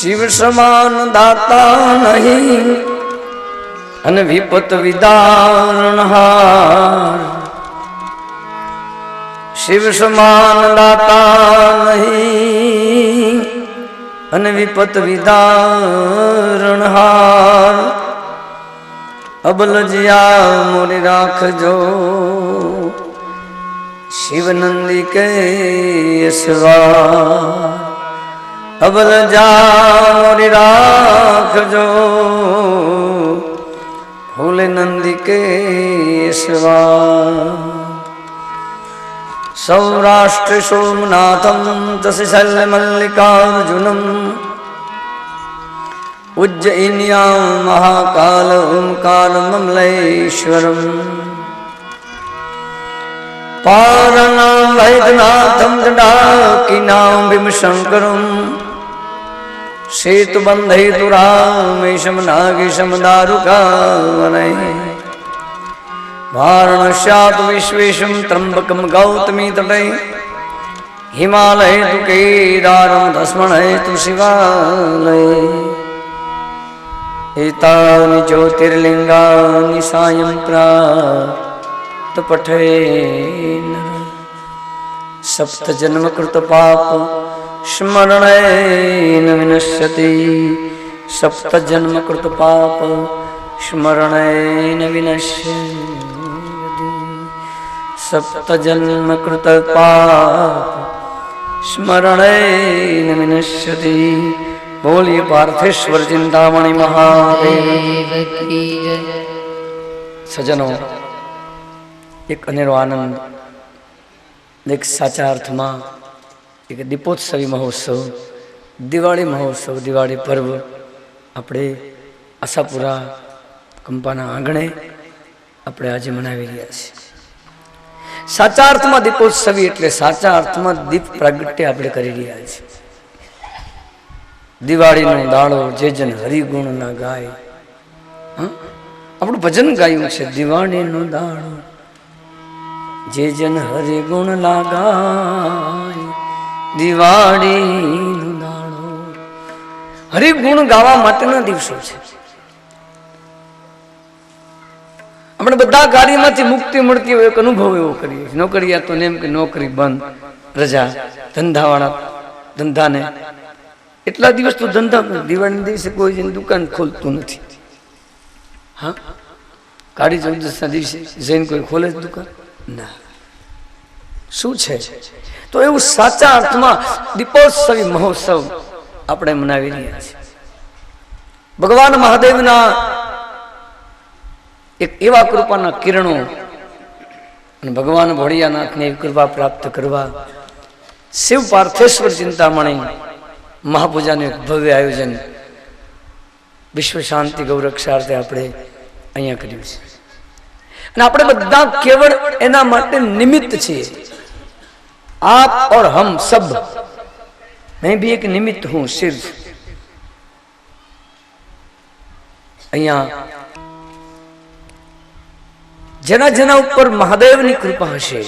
શિવ સમાન દાતા નહીં અને વિપત વિદારણહાર. શિવ સમાન દાતા નહીં અને વિપત વિદારણહાર. અબલજિયા મોરી રાખજો શિવ નંદી કે સવાર. અબલજા મોરી રાખજો ભોલે નંદી કે સવાર. સૌરાષ્ટ્ર સોમનાથમ તસિશલ મલ્લિકાર્જુનમ ઉજ્જૈન્યામ મહાકાલ ઓમકાર મમલેશ્વરમ. પારણામ વૈદ્યનાથમ દંડાકીનામ ભીમશંકરમ સેતુબંધૈતુરામેશમ નાગેશમ દારુકાવનૈ. વારાણસ્યાતુ વિશ્વેશમ ત્રંબકમ ગૌતમી તટે હિમાલય તુ કેદારમ તસ્મણય તુ શિવાલય. એતાની જ્યોતિર્લિંગાની સાયં પઠે સપ્ત જન્મ કૃત પાપ સ્મરણેન વિનશ્યતિ. સપ્ત જન્મ કૃત પાપ સ્મરણેન વિનશ્યતિ. સપ્ત જન્મ કૃત પાપ સ્મરણેન વિનશ્યતિ. બોલીએ પાર્થેશ્વર ચિંતામણી મહાદેવ કી જય. સજનો, એક અનેરો આનંદ, એક સાચા અર્થમાં એક દીપોત્સવી મહોત્સવ, દિવાળી મહોત્સવ, દિવાળી પર્વ આપણે આશાપુરા કંપાના આંગણે આપણે આજે મનાવી રહ્યા છીએ. સાચા અર્થમાં દીપોત્સવી એટલે સાચા અર્થમાં દીપ પ્રાગટ્ય આપણે કરી રહ્યા છીએ. દિવાળીનો દાડો જે જન હરિગુણ ના ગાય. આપણું ભજન ગાયું છે, દિવાળીનો દાડો જે જન હરિગુણ લાગાય. દિવાળીનો દાડો હરિગુણ ગાવા માટેના દિવસો છે. આપણે બધા કાર્યમાંથી મુક્તિ મળતી હોય એક અનુભવ એવો કરીએ. નોકરિયા તો એમ કે નોકરી બંધ, રજા, ધંધાવાળા ધંધાને એટલા દિવસ તો ધંધા. દિવાળીના દિવસે કોઈ જઈને દુકાન ખોલતું નથી. હા, કાળી ચૌદસના દિવસે જઈને કોઈ ખોલે જ દુકાન ના. શું છે? તો એવું સાચા અર્થમાં દીપોત્સવી મહોત્સવ આપણે મનાવી રહ્યા છીએ. ભગવાન મહાદેવના એક એવા કૃપાના કિરણો અને ભગવાન ભોળિયાનાથને એવી કૃપા પ્રાપ્ત કરવા શિવ પાર્થેશ્વર ચિંતામણી મહાપૂજાનું એક ભવ્ય આયોજન વિશ્વ શાંતિ ગૌરક્ષાર્થે આપણે અહીંયા કર્યું છે. અને આપણે બધા કેવળ એના માટે નિમિત્ત છીએ. આપ और हम सब, मैं भी एक निमित्त हूं सिर्फ. અહીંયા જેના જેના ઉપર મહાદેવની કૃપા હશે,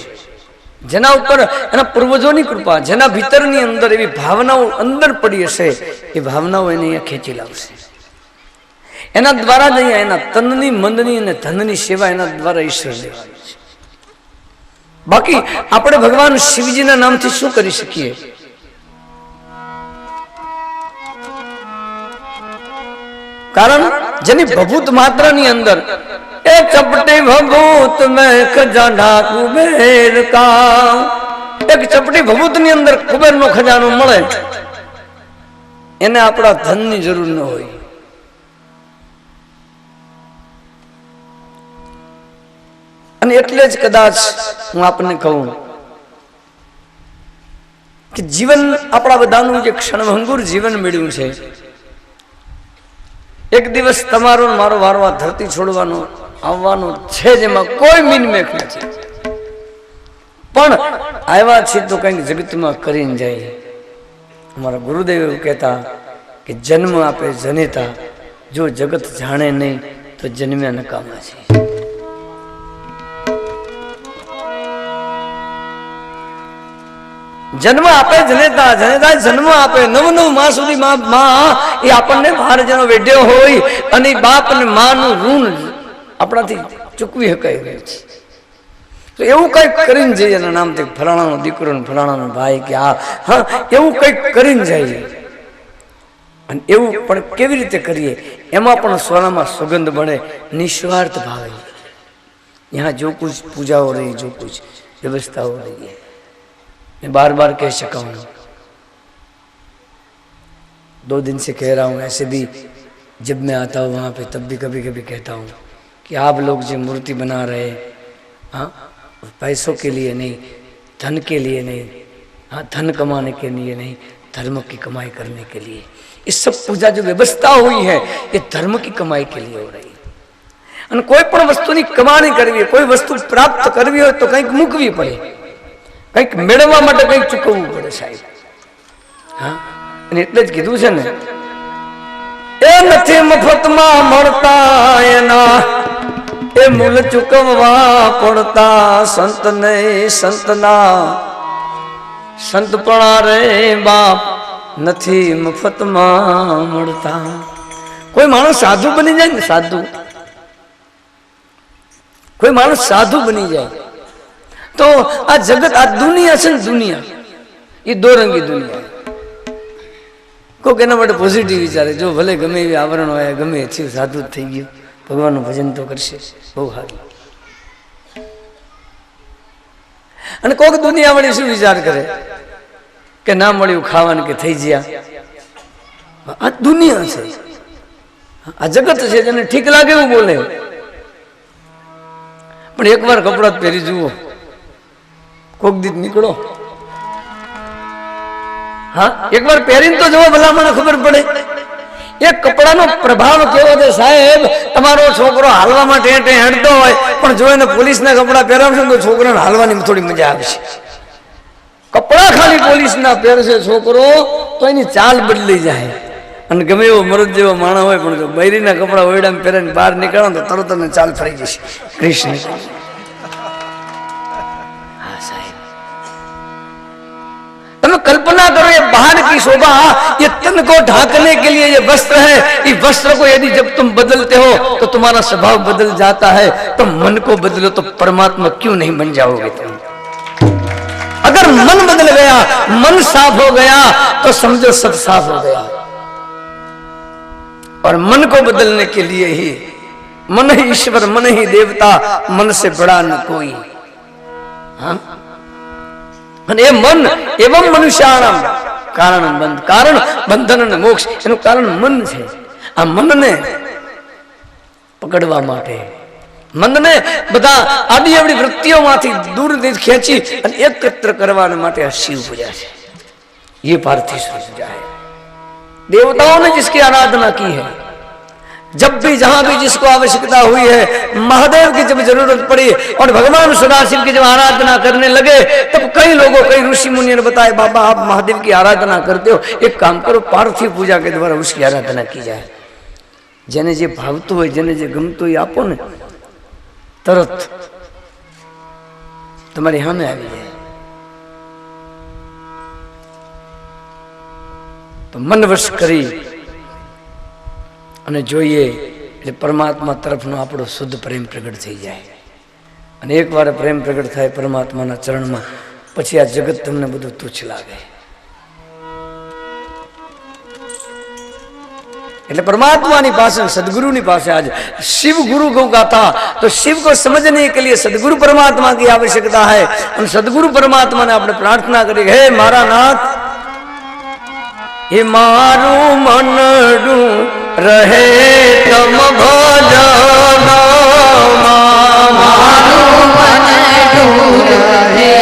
જેના ઉપર એના પૂર્વજોની કૃપા, જેના ભીતરની અંદર એવી ભાવનાઓ અંદર પડી હશે, એ ભાવનાઓ એને અહીંયા ખેંચી લાવશે. એના દ્વારા જ અહીંયા એના તનની, મનની અને ધનની સેવા એના દ્વારા ઈશ્વર લેવાની છે. બાકી આપણે ભગવાન શિવજીના નામથી શું કરી શકીએ? કારણ જેની ભભૂત માત્રાની અંદર એ ચપટી ભભૂત મેં ખજાના કુબેર કા, એક ચપટી ભભૂત ની અંદર કુબેર નો ખજાનો મળે, એને આપણા ધનની જરૂર ન હોય. અને એટલે જ કદાચ હું આપને કહું કે જીવન આપણા બધાનું જે ક્ષણભંગુર જીવન મળ્યું છે, એક દિવસ તમારો મારો વારો આ ધરતી છોડવાનો આવવાનો છે, જેમાં કોઈ મિનમેક નથી. પણ આવ્યા છે તો કંઈક જગતમાં કરીને જાય. અમારા ગુરુદેવ એવું કહેતા કે જન્મ આપે જનેતા, જો જગત જાણે નહીં તો જન્મ્યા નકામા છે. જન્મ આપે જનેતા, જનેતા જન્મ આપે. 9 માસ સુધી માં એ આપણને બહાર જેનો વેઢ્યો હોય અને બાપ અને માનું ઋણ આપણાથી ચૂકવી શકાય છે. તો એવું કંઈક કરીને જઈએ એના નામથી ફલાણાનો દીકરો ને ફલાણાનો ભાઈ કે હા એવું કંઈક કરીને જઈએ. અને એવું પણ કેવી રીતે કરીએ? એમાં પણ સોનામાં સુગંધ બને, નિસ્વાર્થ ભાવે. यहाँ जो कुछ पूजा हो रही, जो कुछ व्यवस्था हो रही है, मैं बार बार कह चुका हूँ, 2 दिन से कह रहा हूँ. ऐसे भी जब मैं आता हूँ वहाँ पे तब भी कभी कभी कहता हूँ कि आप लोग जो मूर्ति बना रहे हैं, हाँ, पैसों के लिए नहीं, धन के लिए नहीं, हाँ, धन कमाने के लिए नहीं, धर्म की कमाई करने के लिए. इस सब पूजा जो व्यवस्था हुई है ये धर्म की कमाई के लिए हो रही है. અને કોઈ પણ વસ્તુની કમાણી કરવી, કોઈ વસ્તુ પ્રાપ્ત કરવી હોય તો કંઈક મૂકવી પડે, કંઈક મેળવવા માટે કંઈક ચૂકવવું પડે સાહેબ. હા, અને એટલે જ કીધું છે ને, એ નથી મફતમાં મળતા એના એ મૂલ ચૂકવવા પડતા. સંતને સંતના સંતપણા રે બાપ નથી મફતમાં મળતા. કોઈ માણસ સાધુ બની જાય ને, સાધુ, કોઈ માણસ સાધુ બની જાય તો આ જગત, આ દુનિયા છે ને, દુનિયા એ દોરંગી દુનિયા. કોઈક એના માટે પોઝિટિવ વિચારે, જો ભલે ગમે એવી આવરણ હોય, ગમે થયું, સાધુ જ થઈ ગયું, ભગવાનનું ભજન તો કરશે, બહુ સારું. અને કોઈક દુનિયા વાળી શું વિચાર કરે કે ના મળ્યું ખાવાનું કે થઈ ગયા. આ દુનિયા છે, આ જગત છે, જેને ઠીક લાગે એવું બોલે. પણ એકવાર કપડા પહેરી જુઓ, કોક દીત નીકળો, હા, એકવાર પહેરીને તો જુઓ, ભલા મને ખબર પડે એ કપડાનો પ્રભાવ કેવો છે સાહેબ. તમારો છોકરો હાલવા માટે હેડતો હોય, પણ જો એને પોલીસના કપડા પહેરાવશે તો છોકરાને હાલવાની થોડી મજા આવશે. કપડા ખાલી પોલીસના પહેરશે છોકરો તો એની ચાલ બદલી જાય. અને ગમે એવો મરદ જેવો માણસ હોય, પણ જો બૈરીના કપડા ઓયડામાં પહેરીને બહાર નીકળો તો તરત જ ચાલ ફરી જશે. કૃષ્ણ, હા સાહેબ, તમે કલ્પના करो ये बाहर की शोभा, ये तन को ढांकने के लिए ये वस्त्र है. इस वस्त्र को यदि जब तुम बदलते हो तो तुम्हारा स्वभाव बदल जाता है. तो मन को बदलो तो परमात्मा क्यों नहीं बन जाओगे तुम? अगर मन बदल गया, मन साफ हो गया तो समझो सब साफ हो गया. और मन को बदलने के लिए ही मन ही ईश्वर, मन ही देवता, मन से बड़ा न कोई. हाँ, અને એ મન એવમ મનુષ્યાણામ કારણ બંધ, કારણ બંધન અને મોક્ષ, એનું કારણ મન છે. આ મનને પકડવા માટે, મનને બધા આડી અવળી વૃત્તિઓમાંથી દૂર ખેંચી અને એકત્ર કરવા માટે આ શિવ પૂજા છે. ये पार्थिव पूजा है. देवताओं ने जिसकी आराधना की है, जब भी जहां भी जिसको आवश्यकता हुई है, महादेव की जब जरूरत पड़ी और भगवान सदाशिव की जब आराधना करने लगे, तब कई लोगों, कई ऋषि मुनियों ने बताया, बाबा आप महादेव की आराधना करते हो, एक काम करो, पार्थिव पूजा के द्वारा उसकी आराधना की जाए. जेने जे भावतुं होय, जेने जे गमतुं होय आपो ने, तरत તમારી સામે આવી જાય. તો મન વશ કરી અને જોઈએ એટલે પરમાત્મા તરફનો આપણો શુદ્ધ પ્રેમ પ્રગટ થઈ જાય. અને એકવાર પ્રેમ પ્રગટ થાય પરમાત્માના ચરણમાં, પછી આ જગત તમને બધું તુચ્છ લાગે. એટલે પરમાत्मा पास, सदगुरु पास आज शिव गुरु को गाता, तो शिव को समझने के लिए सदगुरु परमात्मा की आवश्यकता है. और सदगुरु परमात्मा ने अपने प्रार्थना करी, हे मारा नाथ, हे मारू मनडू रहे तम भजना, मारू मनडू रहे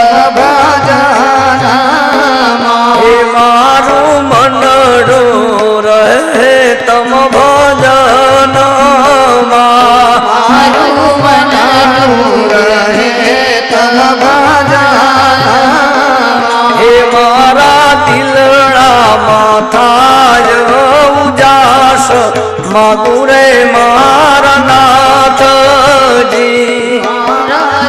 तम भजना, हे मारू मनडू रहे तम भजना, मारू मनडू रहे तम भजना, हे मारा दिलड़ा माथाय उजास मागुरे मारा नाथ जी,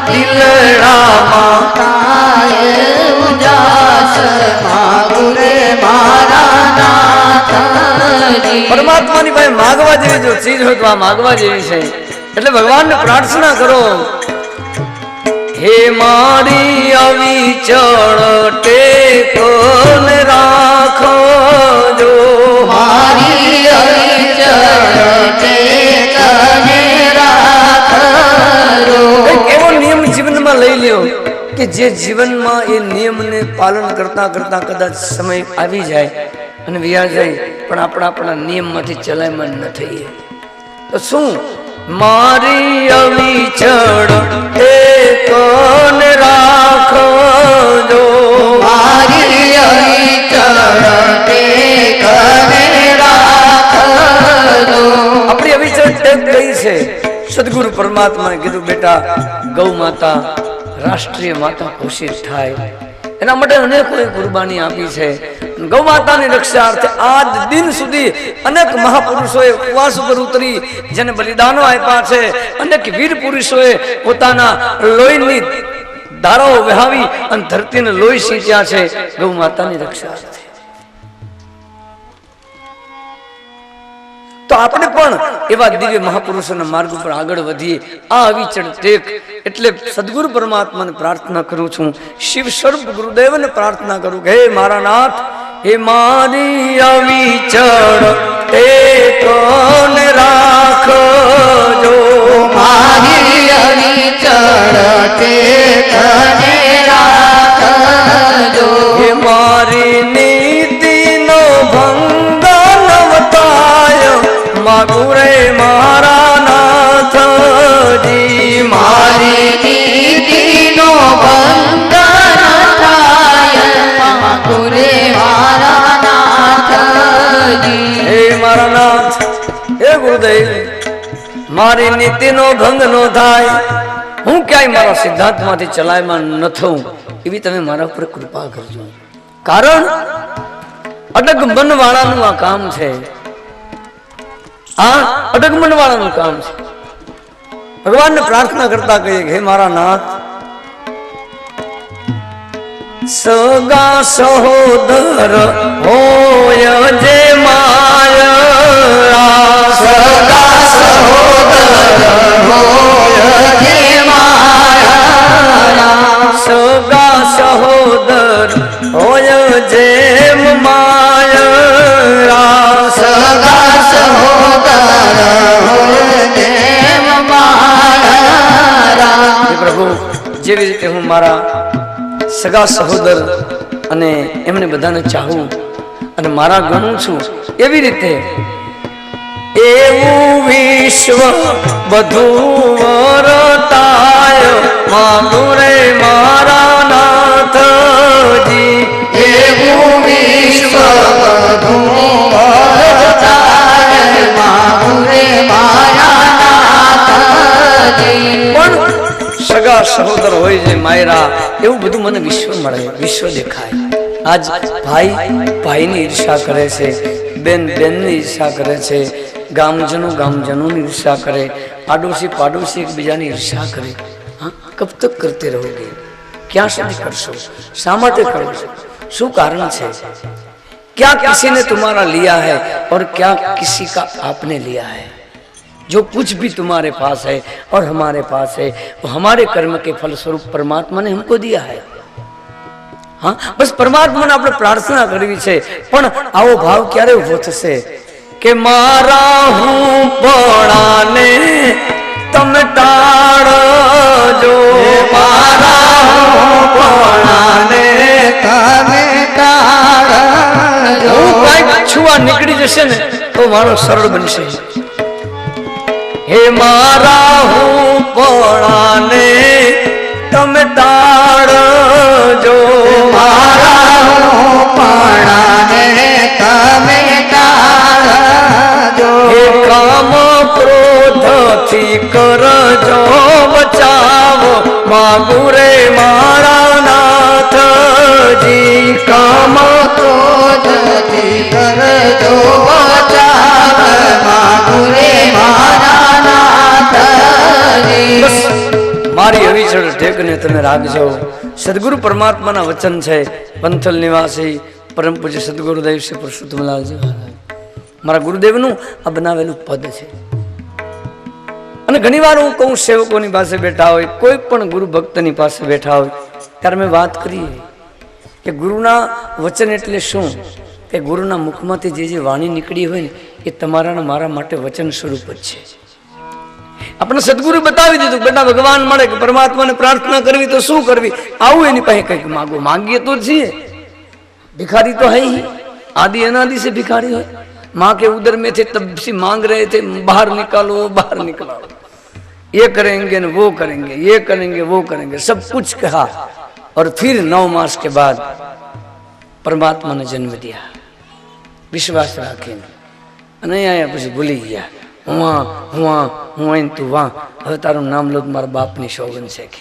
दिलड़ा माथाय उजास પરમાત્માની પાસે માગવા જેવી જો ચીજ હોય તો આ માગવા જેવી છે. એટલે ભગવાનને પ્રાર્થના કરો, હે મારી અવિચળ ટેકન રાખો જો, મારી અવિચળ ટેકન રાખજો. એક એવો નિયમ જીવનમાં લઈ લ્યો કે જે જીવનમાં એ નિયમને પાલન કરતા કરતા કદાચ સમય આવી જાય અને વ્યા જાય પણ આપણા નિયમમાંથી ચલાયમાન ન થઈએ તો શું? મારી અવિચળ ટેકન રાખજો, મારી અવિચળ ટેકન રાખજો. આપણી અવિચળ ટેક કઈ છે? સદગુરુ પરમાત્માએ કીધું, બેટા ગૌ માતા રાષ્ટ્રીય માતા ઘોષિત થાય એના માટે અનેકોએ કુરબાની આપી છે. ગૌ માતાની રક્ષાર્થે આજ દિન સુધી અનેક મહાપુરુષોએ ઉપવાસ ઉપર ઉતરી જેને બલિદાનો આપ્યા છે. અનેક વીર પુરુષોએ પોતાના લોહીની ધારાઓ વહાવી અને ધરતીને લોહી સિંચ્યા છે ગૌ માતાની રક્ષાર્થે. તો આપણે પણ એવા દિવ્ય મહાપુરુષોના માર્ગ ઉપર આગળ વધીએ. આ અવિચળ ટેક એટલે સદગુરુ પરમાત્માને પ્રાર્થના કરું છું, શિવ સ્વરૂપ ગુરુદેવને પ્રાર્થના કરું કે હે મારા નાથ, હે મારી અવિચળ ટેકન રાખજો, મારી અવિચળ ટેકન રાખજો. હે મારી નીતિનો ભંગ ન થાય માગુ રે મારા નાથજી, મારી નીતિનો ભંગ ન થાય માગુ રે મારા નાથજી. હે મારા નાથ, હે ગુરુદેવ, મારી નીતિનો ભંગ ન થાય, હું ક્યાંય મારા સિદ્ધાંતમાંથી ચલાયમાન ન થઉં એવી તમે મારા પર કૃપા કરજો. કારણ અડગ મન વાળાનું આ કામ છે, આ અડગ મન વાળાનું કામ છે. ભગવાનને પ્રાર્થના કરતા કહીએ હે મારા નાથ, સગા સહોદર હોય જે માયા, સગા સહોદર હોય જે માયા, સગા સહોદર હોય જેમ માયા, સગા સહોદર હોય જેમ માયા. હે પ્રભુ, જેવી રીતે હું મારા સગા સહોદર અને એમને બધાને ચાહું અને મારા ગણું છું એવી રીતે એવું વિશ્વ બધું વરતાય માગુ રે મારા નાથજી, એવું વિશ્વ બધું વરતાય માગુ રે મારા નાથજી. પણ સગા સહોદર હોય છે માયરા એવું બધું મને વિશ્વ મળે, વિશ્વ દેખાય. આજ ભાઈ ભાઈની ઈર્ષા કરે છે, બેન બેનની ઈર્ષા કરે છે, ગામજનો ગામજનોની ઈર્ષા કરે, આડોશી પાડોશી એકબીજાની ઈર્ષા કરે. हाँ कब तक करते रहोगे? क्या સુધી કરશો? શા માટે કરો છો? શું કારણ છે? क्या किसी ने तुम्हारा लिया है और क्या किसी का आपने लिया है? जो कुछ भी तुम्हारे पास है और हमारे पास है वो हमारे कर्म के फल स्वरूप परमात्मा ने हमको दिया है. हाँ बस परमात्मा ने આપણે પ્રાર્થના કરવી છે. પણ આવો ભાવ ક્યારે ઉભો થશે કે મારા હું પણાને તમે ટાળજો, મારા હું પણાને તમે ટાળજો. હું કાંઈક છુઆ નીકળી જશે ને તો મારો સરળ બનશે. હે મારા હું પણાને તમે ટાળજો, મારા હું પણાને તમે ટાળજો. હે કામ ક્રોધથી કરજો બચાવ માગુ રે મારા નાથજી, કામ ક્રોધથી કરજો બચાવ માગુ રે મારા નાથજી. બસ મારી અવિચળ ટેકને તમે રાખજો. સદગુરુ પરમાત્માના વચન છે. પંથલ નિવાસી પરમ પૂજ્ય સદગુરુદેવ શ્રી પુરુષોત્તમલાલજી મારા ગુરુદેવનું આ બનાવેલું પદ છે. અને ઘણી વાર હું કહું, સેવકોની પાસે બેઠા હોય, કોઈ પણ ગુરુ ભક્તની પાસે બેઠા હોય, ત્યારે મેં વાત કરીએ કે ગુરુના વચન એટલે શું? કે ગુરુના મુખમાંથી જે વાણી નીકળી હોય ને એ તમારા ને મારા માટે વચન સ્વરૂપ જ છે. આપણે સદગુરુ બતાવી દીધું, બેટા ભગવાન મળે કે પરમાત્માને પ્રાર્થના કરવી તો શું કરવી, આવું એની પાસે કંઈક માગો. માંગીએ તો છીએ, ભિખારી તો है ही, आदि अनादि से भिखारी है. माँ के उदर में थे तब से मांग रहे थे, बाहर निकालो बाहर निकालो, ये करेंगे न वो करेंगे, ये करेंगे वो करेंगे, सब कुछ कहा. और फिर 9 मास के बाद परमात्मा ने जन्म दिया, विश्वास રાખીને. અને અહીંયા પછી ભૂલી ગયા, હું અહીં તું વાં, હવે તારું નામ લો મારા બાપની સોગન છે કે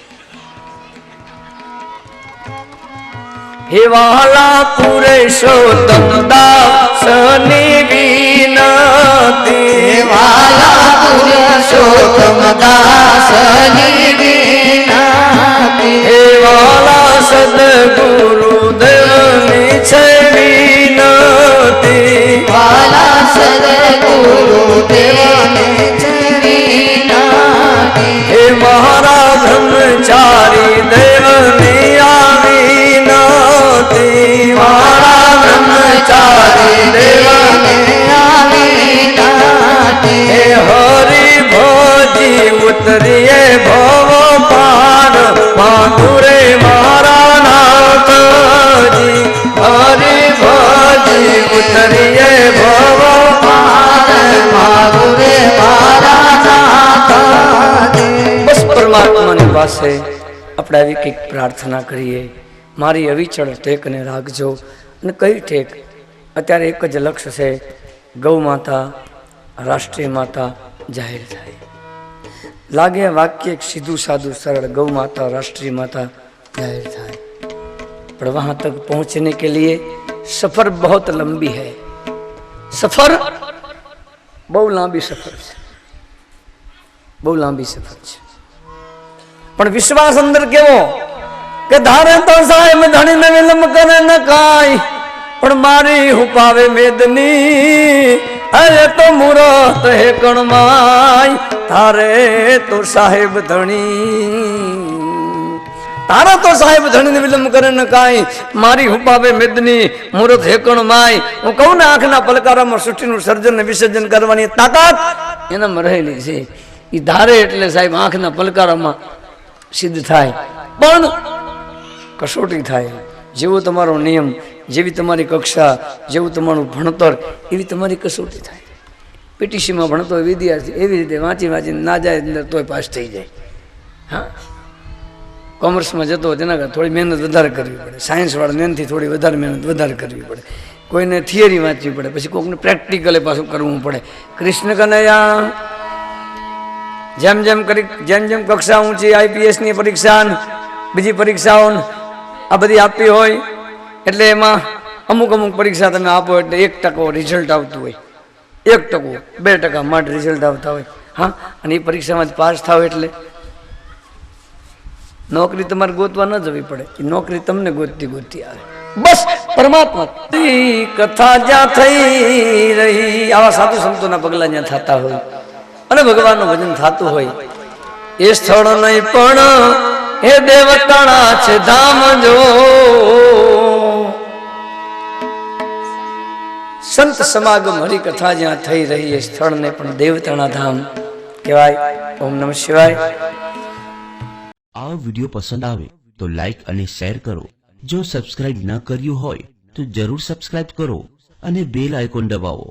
હે વાલા પુરુષોત્તમ દાસની વિનતી, હે વાલા પુરુષોત્તમ દાસની વિનતી, હે વાલા સદગુરુ દેવની છે વિનતી, વાલા સદગુરુ દેવની છે વિનતી, હે મારા બ્રહ્મચારી દેવની આવી નતી, મારા બ્રહ્મચારી દેવની આવી નતી, હે હરિ ભોજી ઉતરીએ ભવ પાર, માધુરે મારા નાથજી, હરિ ભોજી ઉતરીએ ભવ પાર, માધુરે મારા નાથજી. બસ પરમાત્માની પાસે આપણે આવી કંઈક પ્રાર્થના કરીએ, મારી અવિચળ ટેકને રાખજો. અને કઈ ટેક? અત્યારે એક જ લક્ષ્ય છે, ગૌ માતા રાષ્ટ્રીય માતા જાહેર થાય. લાગે વાક્ય એક સીધું સાદું સરળ, गौ माता राष्ट्रीय माता जाहिर થાય, पर वहां तक पहुंचने के लिए सफर बहुत लंबी है. सफर બહુ લાંબી સફર છે, બહુ લાંબી સફર છે. પણ વિશ્વાસ અંદર કેવો કે ધારે તો સાહેબ ધણી ને વિલંબ કરે ન કાય, પણ મારી હુપાવે મેદની, અરે તો મુરત હે કણમાય, તારે તો સાહેબ ધણી, તારા તો સાહેબ ધણી ને વિલંબ કરે ન કાય, મારી હુપાવે મેદની, મુરત હે કણમાય. હું કહું ને આંખના પલકારામાં સૃષ્ટિનું સર્જન ને વિસર્જન કરવાની તાકાત એનામાં રહેલી છે. એ ધારે એટલે સાહેબ આંખના પલકારામાં સિદ્ધ થાય, પણ કસોટી થાય. જેવો તમારો નિયમ, જેવી તમારી કક્ષા, જેવું તમારું ભણતર, એવી તમારી કસોટી થાય. પીટીસીમાં ભણતો હોય વિદ્યાર્થી એવી રીતે વાંચી વાંચીને ના જાય અંદર તોય પાસ થઈ જાય. હા, કોમર્સમાં જતો હોય તેના કરતાં થોડી મહેનત વધારે કરવી પડે, સાયન્સવાળા એનાથી થોડી વધારે મહેનત વધારે કરવી પડે, કોઈને થિયરી વાંચવી પડે, પછી કોઈકને પ્રેક્ટિકલે પાછું કરવું પડે. કૃષ્ણ કનૈયા જેમ જેમ કક્ષા ઊંચી, આઈપીએસની પરીક્ષા, બીજી પરીક્ષાઓ આ બધી આપવી હોય એટલે એમાં અમુક પરીક્ષા તમે આપો એટલે 1% રિઝલ્ટ આવતું હોય, 1%, 2% માટે રિઝલ્ટ આવતા હોય. હા, અને એ પરીક્ષામાં પાસ થાવ એટલે નોકરી તમારે ગોતવા ન જવી પડે, એ નોકરી તમને ગોતતી આવે. બસ પરમાત્મા કથા જ્યાં થઈ રહી, આવા સાધુ સંતોના પગલા જ્યાં થતા હોય અને ભગવાનનું ભજન થતું હોય, એ સ્થળ નહીં પણ હે દેવતાણા છે ધામ. જો સંત સમાગમ હરિકથા જ્યાં થઈ રહી એ સ્થળને પણ દેવતાણા ધામ કહેવાય. ઓમ નમઃ શિવાય. આ વિડીયો પસંદ આવે તો લાઈક અને શેર કરો. જો સબસ્ક્રાઇબ ન કર્યું હોય તો જરૂર સબસ્ક્રાઇબ કરો અને બેલ આઇકોન દબાવો.